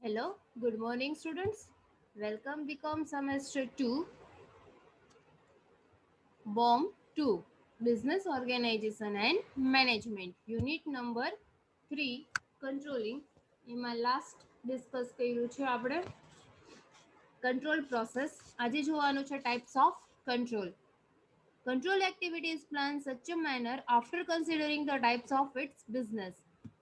Hello, good morning, students. Welcome, become semester 2, BOM 2, Business Organization and Management, Unit number 3, Controlling. એમાં last discuss કર્યું છે આપણે control process. આજે જોવાનું છે types of control. Control activities plan such a manner after considering the types of its business.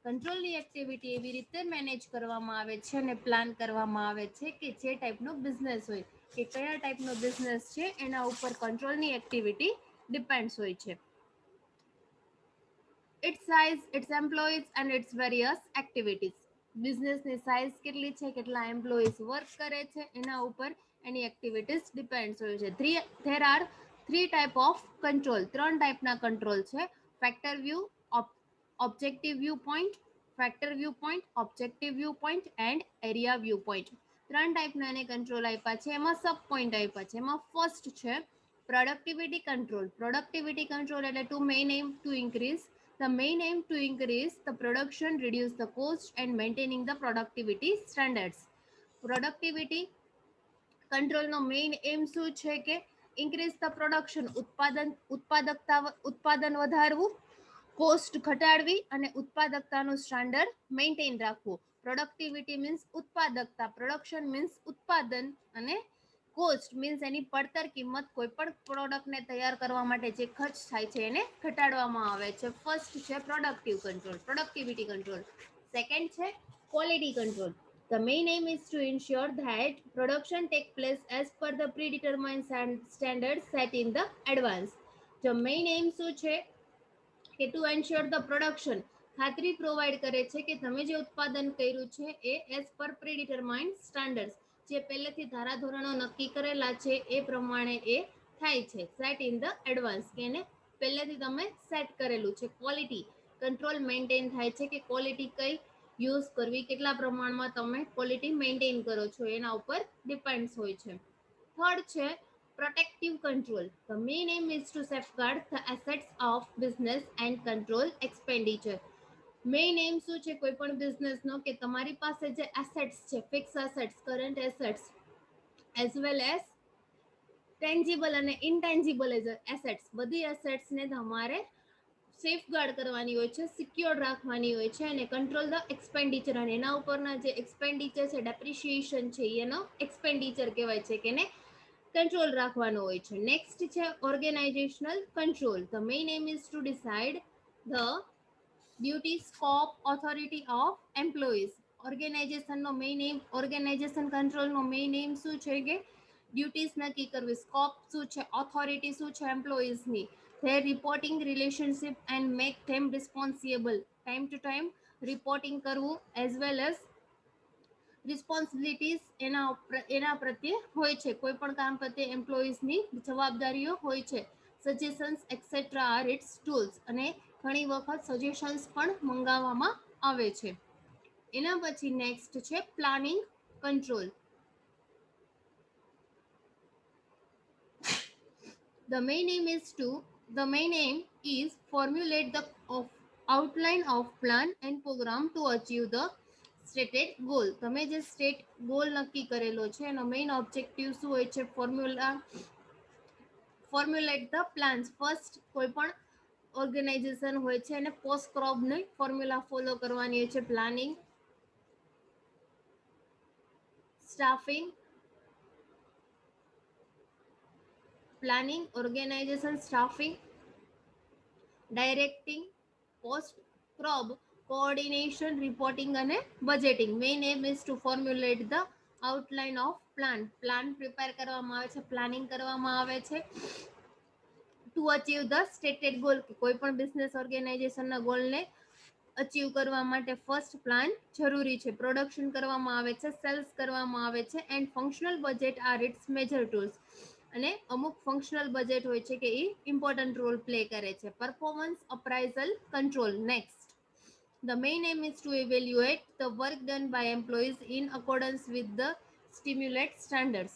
કંટ્રોલની activity એવી રીતે મેનેજ કરવામાં આવે છે અને પ્લાન કરવામાં આવે છે કે જે ટાઈપનો બિઝનેસ હોય કે કયા ટાઈપનો બિઝનેસ છે એના ઉપર કંટ્રોલની એક્ટિવિટી ડિપેન્ડ્સ હોય છે. Its size, its employees and its various activities. બિઝનેસની સાઇઝ કેટલી છે, કેટલા એમ્પ્લોઈઝ વર્ક કરે છે એના ઉપર એની એક્ટિવિટીઝ ડિપેન્ડ્સ હોય છે. There are three type of control. ત્રણ ટાઈપના કંટ્રોલ છે: factor view, objective view point, factor view point, objective view point and area view point. ત્રણ ટાઈપના એને કંટ્રોલ આપ્યા છે. એમાં સબ પોઈન્ટ આપ્યા છે. એમાં ફર્સ્ટ છે પ્રોડક્ટિવિટી કંટ્રોલ. પ્રોડક્ટિવિટી કંટ્રોલ એટલે to main aim to increase the main aim to increase the production, reduce the cost and maintaining the productivity standards. Productivity control no main aim શું છે કે increase the production, ઉત્પાદન વધારવું, cost ઘટાડવી અને ઉત્પાદકતાનું standard maintain રાખવું. Productivity means ઉત્પાદકતા, production means ઉત્પાદન અને કોસ્ટ મીન્સ એની પડતર કિંમત કોઈ પણ પ્રોડક્ટને તૈયાર કરવા માટે જે ખર્ચ થાય છે એને ઘટાડવામાં આવે છે. ફર્સ્ટ છે પ્રોડક્ટિવિટી કંટ્રોલ. સેકન્ડ છે quality control. The main aim is to ensure that production take place as per the predetermined standards set in the advance. The main aim શું છે કે ટુ એન્શ્યોર ધ પ્રોડક્શન, ખાતરી provide કરે છે કે તમે જે ઉત્પાદન કર્યું છે એ એઝ પર પ્રીડિટરમાઇન્ડ સ્ટાન્ડર્ડ્સ, જે પહેલેથી ધારાધોરણો નક્કી કરેલા છે એ પ્રમાણે એ થાય છે. સેટ ઇન ધ એડવાન્સ, કે એને પહેલેથી તમે સેટ કરેલું છે. ક્વોલિટી કંટ્રોલ મેન્ટેન થાય છે કે ક્વોલિટી કઈ યુઝ કરવી, કેટલા પ્રમાણમાં તમે ક્વોલિટી મેન્ટેન કરો છો એના ઉપર ડિપેન્ડ્સ હોય છે. થર્ડ છે protective control. The main aim is to safeguard the assets of business and control expenditure. Main aim શું છે કોઈ પણ બિઝનેસનો કે તમારી પાસે જે એસેટ્સ છે, fix assets, current assets as well as tangible અને ઇનટેન્જિબલ એસેટ્સ, બધી એસેટ્સને તમારે સેફગાર્ડ કરવાની હોય છે, સિક્યોર રાખવાની હોય છે અને કંટ્રોલ ધ એક્સપેન્ડિચર, અને એના ઉપરના જે એક્સપેન્ડિચર છે, ડેપ્રિશિએશન છે, એનો એક્સપેન્ડિચર કહેવાય છે કે એને કંટ્રોલ રાખવાનો હોય છે. નેક્સ્ટ છે organisational control. The main aim is to decide the duty, scope, authority of employees. ઓર્ગેનાઇઝેશનનો મેઇન એમ, ઓર્ગેનાઇઝેશન કંટ્રોલનો મેઇન એમ શું છે કે ડ્યુટીઝ નક્કી કરવી, સ્કોપ શું છે, ઓથોરિટી શું છે એમ્પ્લોઈઝની, their reporting relationship and make them responsible. Time to time reporting કરવું as well as રિસ્પોન્સિબિલિટીઝ એના પ્રત્યે હોય છે. કોઈ પણ કામ પ્રત્યે એમ્પ્લોઈઝની જવાબદારીઓ હોય છે. Suggestions etcetera are its tools, અને ઘણી વખત સજેશન્સ પણ મંગાવવામાં આવે છે. એના પછી નેક્સ્ટ છે planning control. The main aim is formulate the outline of plan and program to achieve the stated goal. તમે જે સ્ટેટ ગોલ નક્કી કરેલો છે એનો મેઇન ઓબ્જેક્ટિવ શું હોય છે? Formulate the plans. ફર્સ્ટ કોઈ પણ ઓર્ગેનાઇઝેશન હોય છે એને પોસ્ટ ક્રોબની ફોર્મ્યુલા ફોલો કરવાની હોય છે. Planning, staffing, organisation, staffing, directing, પોસ્ટ ક્રોબ, કોઓર્ડિનેશન, રિપોર્ટિંગ અને budgeting. Main aim is to formulate the outline of plan prepare કરવામાં આવે છે, પ્લાનિંગ કરવામાં આવે છે to achieve the stated goal. કોઈ પણ બિઝનેસ ઓર્ગેનાઇઝેશનના ગોલને અચીવ કરવા માટે ફર્સ્ટ પ્લાન જરૂરી છે. પ્રોડક્શન કરવામાં આવે છે, સેલ્સ કરવામાં આવે છે and functional budget are its major tools, અને અમુક ફંક્શનલ બજેટ હોય છે કે એ ઇમ્પોર્ટન્ટ રોલ પ્લે કરે છે. Performance appraisal control. Next, the main aim is to evaluate the work done by employees in accordance with the stimulate standards.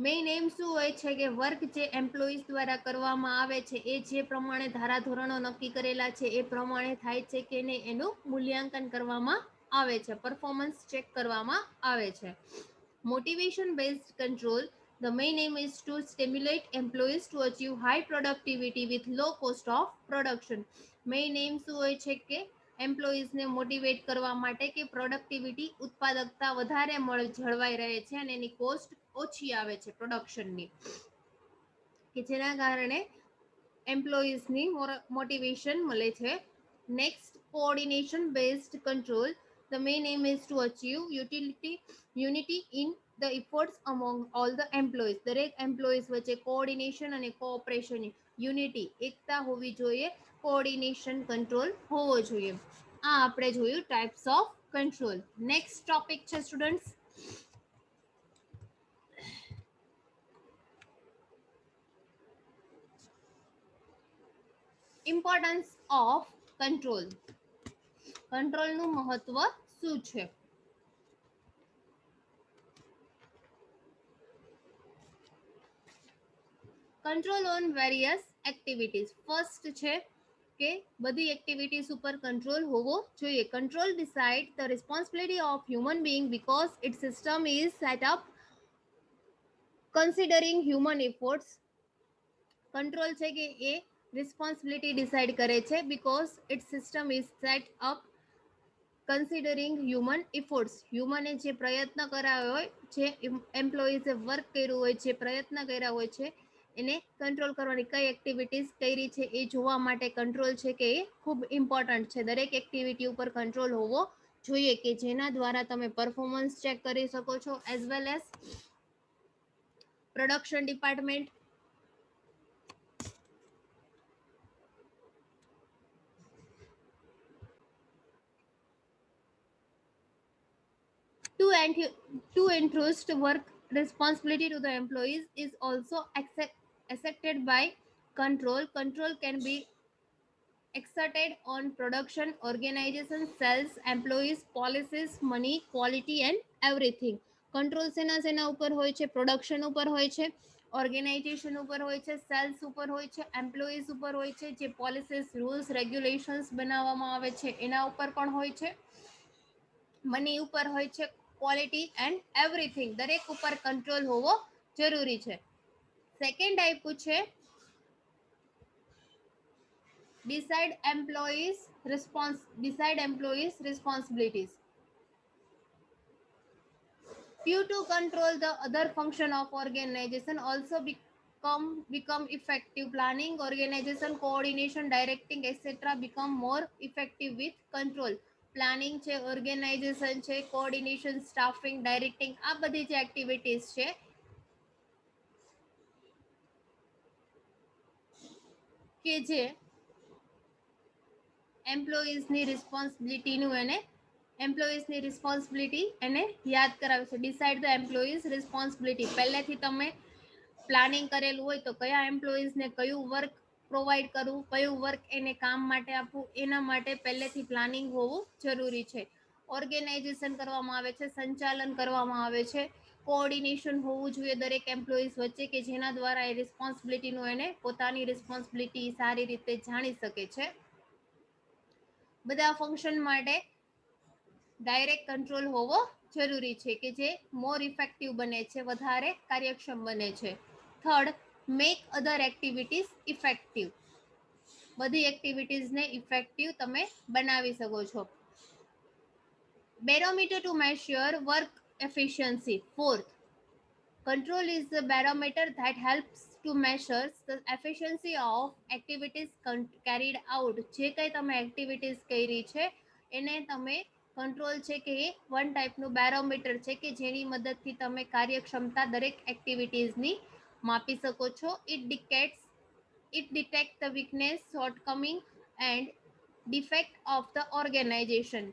Main aim શું હોય છે કે વર્ક જે એમ્પ્લોઈઝ દ્વારા કરવામાં આવે છે એ જે પ્રમાણે ધારાધોરણો નક્કી કરેલા છે એ પ્રમાણે થાય છે કે નહીં એનું મૂલ્યાંકન કરવામાં આવે છે, પરફોર્મન્સ ચેક કરવામાં આવે છે. Motivation based control. The main aim is to stimulate employees to achieve high productivity with low cost of production. Main aim શું હોય છે કે એમ્પ્લોઈઝને મોટિવેટ કરવા માટે કે પ્રોડક્ટિવિટી ઉત્પાદકતા વધારે જળવાઈ રહે છે અને એની કોસ્ટ ઓછી આવે છે પ્રોડક્શનની, કે જેના કારણે એમ્પ્લોઈઝની મોટિવેશન મળે છે. Next, coordination based control. The main aim is to achieve unity in the efforts among all the employees. દરેક એમ્પ્લોઈઝ વચ્ચે કોઓર્ડિનેશન અને કોઓપરેશન, યુનિટી, એકતા હોવી જોઈએ, કોઓર્ડિનેશન કંટ્રોલ હોવો જોઈએ. આ આપણે જોયું types of control. Next topic છે સ્ટુડન્ટ્સ ઇમ્પોર્ટન્સ ઓફ કંટ્રોલ. કંટ્રોલનું મહત્વ શું છે? Control on various activities. First છે કે બધી એક્ટિવિટીઝ ઉપર કંટ્રોલ હોવો જોઈએ. Control decide the responsibility of human being because its system is set up considering human efforts. Control છે કે એ રિસ્પોન્સિબિલિટી ડિસાઇડ કરે છે because its system is set up considering human efforts. હ્યુમને જે પ્રયત્ન કરાયો હોય, જે એમ્પ્લોઈઝે વર્ક કર્યું હોય, જે પ્રયત્ન કર્યા હોય છે એને કંટ્રોલ કરવાની, કઈ એક્ટિવિટીઝ કરી છે એ જોવા માટે કંટ્રોલ છે કે એ ખૂબ ઇમ્પોર્ટન્ટ છે. દરેક એક્ટિવિટી ઉપર કંટ્રોલ હોવો જોઈએ કે જેના દ્વારા તમે પરફોર્મન્સ ચેક કરી શકો છો, as well as production department to entrust work responsibility to the employees is also accepted by control. Control can be exerted on production, organization, sales, employees, policies, money, quality and everything. Control સેના ઉપર હોય છે? Production ઉપર હોય છે, organisation ઉપર હોય છે, સેલ્સ ઉપર હોય છે, એમ્પ્લોઈઝ ઉપર હોય છે, જે પોલિસીસ, રૂલ્સ, રેગ્યુલેશન્સ બનાવવામાં આવે છે એના ઉપર પણ હોય છે, મની ઉપર હોય છે, ક્વોલિટી એન્ડ એવરીથિંગ, દરેક ઉપર કંટ્રોલ હોવો જરૂરી છે. સેકન્ડ આપ્યું છે decide employees responsibilities. Few to control the other function of organization also become effective. Planning, organization, coordination, directing etc become more effective with control. Planning છે, ઓર્ગેનાઇઝેશન છે, coordination, staffing, ડાયરેક્ટિંગ, આ બધી જે એક્ટિવિટીઝ છે કે જે એમ્પ્લોઈઝની રિસ્પોન્સિબિલિટી એને યાદ કરાવે છે. Decide the employees responsibility. પહેલેથી તમે પ્લાનિંગ કરેલું હોય તો કયા એમ્પ્લોઈઝને કયું વર્ક પ્રોવાઈડ કરવું, કયું વર્ક એને કામ માટે આપવું, એના માટે પહેલેથી પ્લાનિંગ હોવું જરૂરી છે. ઓર્ગેનાઇઝેશન કરવામાં આવે છે, સંચાલન કરવામાં આવે છે, કોઓર્ડિનેશન હોવું જોઈએ દરેક એમ્પ્લોઈઝ વચ્ચે કે જેના દ્વારા એ રિસ્પોન્સિબિલિટીનું એને પોતાની રિસ્પોન્સિબિલિટી સારી રીતે જાણી શકે છે. બધા ફંક્શન માટે ડાયરેક્ટ કંટ્રોલ હોવો જરૂરી છે કે જે મોર ઇફેક્ટિવ બને છે, વધારે કાર્યક્ષમ બને છે. Third, make other activities effective. બધી એક્ટિવિટીઝને ઇફેક્ટિવ તમે બનાવી શકો છો. Barometer two measure work efficiency. Fourth, control is the barometer that helps to measure the efficiency of activities carried out. જે કંઈ તમે એક્ટિવિટીઝ કરી છે એને તમે કંટ્રોલ છે કે એ વન ટાઈપનું બેરોમીટર છે કે જેની મદદથી તમે કાર્યક્ષમતા દરેક એક્ટિવિટીઝની માપી શકો છો. It detects the weakness, shortcoming and defect of the organization.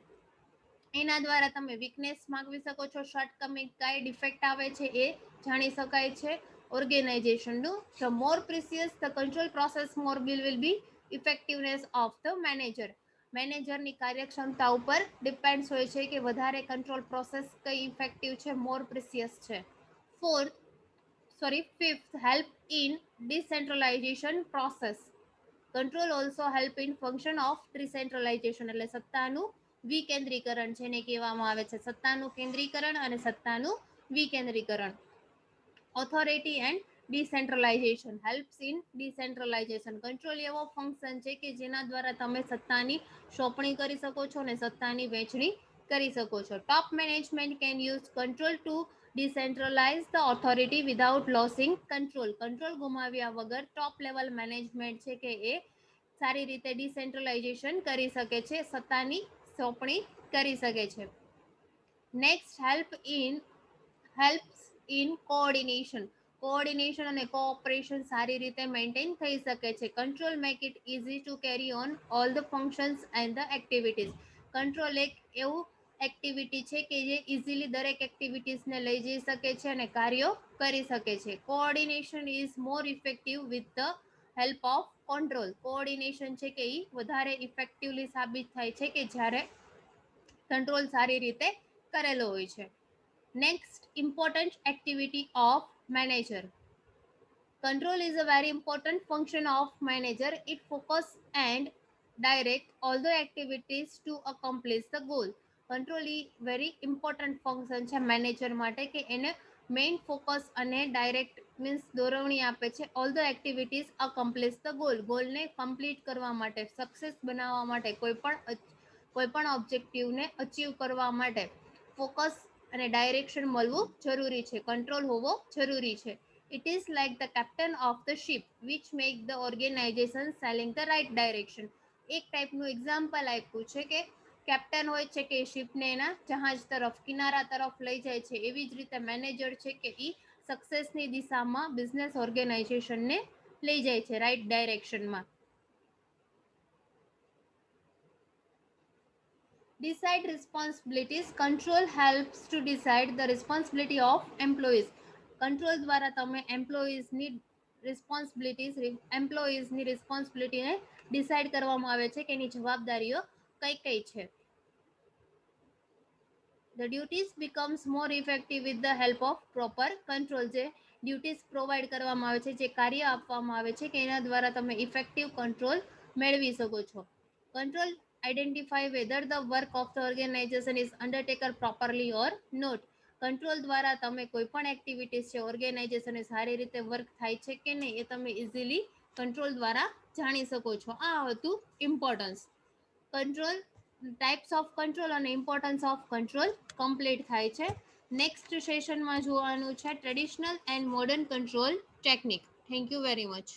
એના દ્વારા તમે વીકનેસ માગવી શકો છો, શોર્ટકમિંગ કઈ ડિફેક્ટ આવે છે એ જાણી શકાય છે ઓર્ગેનાઇઝેશનનું. The more precise the control process, more will be effectiveness of the manager. મેનેજરની કાર્યક્ષમતા ઉપર ડિપેન્ડ્સ હોય છે કે વધારે કંટ્રોલ પ્રોસેસ કઈ ઇફેક્ટિવ છે, મોર પ્રિસિયસ છે. Fourth, Fifth, help in decentralization process. Control also help in function of decentralisation, એટલે સત્તાનું વિકેન્દ્રીકરણ જેને કહેવામાં આવે છે, સત્તાનું કેન્દ્રીકરણ અને સત્તાનું વિકેન્દ્રીકરણ. Authority and decentralisation helps in decentralisation. Control એવો ફંક્શન છે કે જેના દ્વારા તમે સત્તાની સોંપણી કરી શકો છો અને સત્તાની વહેંચણી કરી શકો છો. Top management can use control to decentralise the authority without losing control. Control ગુમાવ્યા વગર ટોપ લેવલ મેનેજમેન્ટ છે કે એ સારી રીતે ડિસેન્ટ્રલાઇઝેશન કરી શકે છે, સત્તાની સોંપણી કરી શકે છે. Next, helps in coordination. Coordination અને કોઓપરેશન સારી રીતે મેન્ટેન થઈ શકે છે. Control make it easy to carry on all the functions and the activities. Control એક એવું એક્ટિવિટી છે કે જે ઇઝીલી દરેક એક્ટિવિટીઝને લઈ જઈ શકે છે અને કાર્યો કરી શકે છે. Coordination is more effective with the help of control. Coordination છે કે એ વધારે ઇફેક્ટિવલી સાબિત થાય છે કે જ્યારે કંટ્રોલ સારી રીતે કરેલો હોય છે. Next, important activity of manager. Control is a very important function of manager. It focus and direct all the activities to accomplish the goal. Control એ વેરી ઇમ્પોર્ટન્ટ ફંક્શન છે મેનેજર માટે કે એને મેઇન ફોકસ અને direct means દોરવણી આપે છે all the activities accomplish the goal. ગોલને કમ્પ્લીટ કરવા માટે, સક્સેસ બનાવવા માટે, કોઈ પણ ઓબ્જેક્ટિવને અચીવ કરવા માટે ફોકસ અને ડાયરેક્શન મળવું જરૂરી છે, કંટ્રોલ હોવો જરૂરી છે. It is like the captain of the ship which make the organization sailing the right direction. એક ટાઈપનું એક્ઝામ્પલ આપ્યું છે કે કેપ્ટન હોય છે કે શિપને એના જહાજ તરફ, કિનારા તરફ લઈ જાય છે, એવી જ રીતે મેનેજર છે કે એ સક્સેસની દિશામાં બિઝનેસ ઓર્ગેનાઇઝેશનને લઈ જાય છે right ડાયરેક્શનમાં. Decide responsibilities. Control helps to decide the responsibility of employees. Control દ્વારા તમે એમ્પ્લોઈઝની રિસ્પોન્સિબિલિટીને ડિસાઇડ કરવામાં આવે છે કે એની જવાબદારીઓ કઈ કઈ છે. The duties becomes more effective with the help of proper control. જે ડ્યુટીઝ પ્રોવાઈડ કરવામાં આવે છે, જે કાર્ય આપવામાં આવે છે કે એના દ્વારા તમે ઇફેક્ટિવ કંટ્રોલ મેળવી શકો છો. Control identify whether the work of the organization is undertaken properly or not. Control દ્વારા તમે કોઈ પણ એક્ટિવિટીઝ છે ઓર્ગેનાઇઝેશન સારી રીતે વર્ક થાય છે કે નહીં એ તમે ઇઝીલી કંટ્રોલ દ્વારા જાણી શકો છો. આ હતું importance. Control, types of control અને ઇમ્પોર્ટન્સ ઓફ કંટ્રોલ કમ્પ્લીટ થાય છે. નેક્સ્ટ સેશનમાં જોવાનું છે traditional and modern control technique. Thank you very much.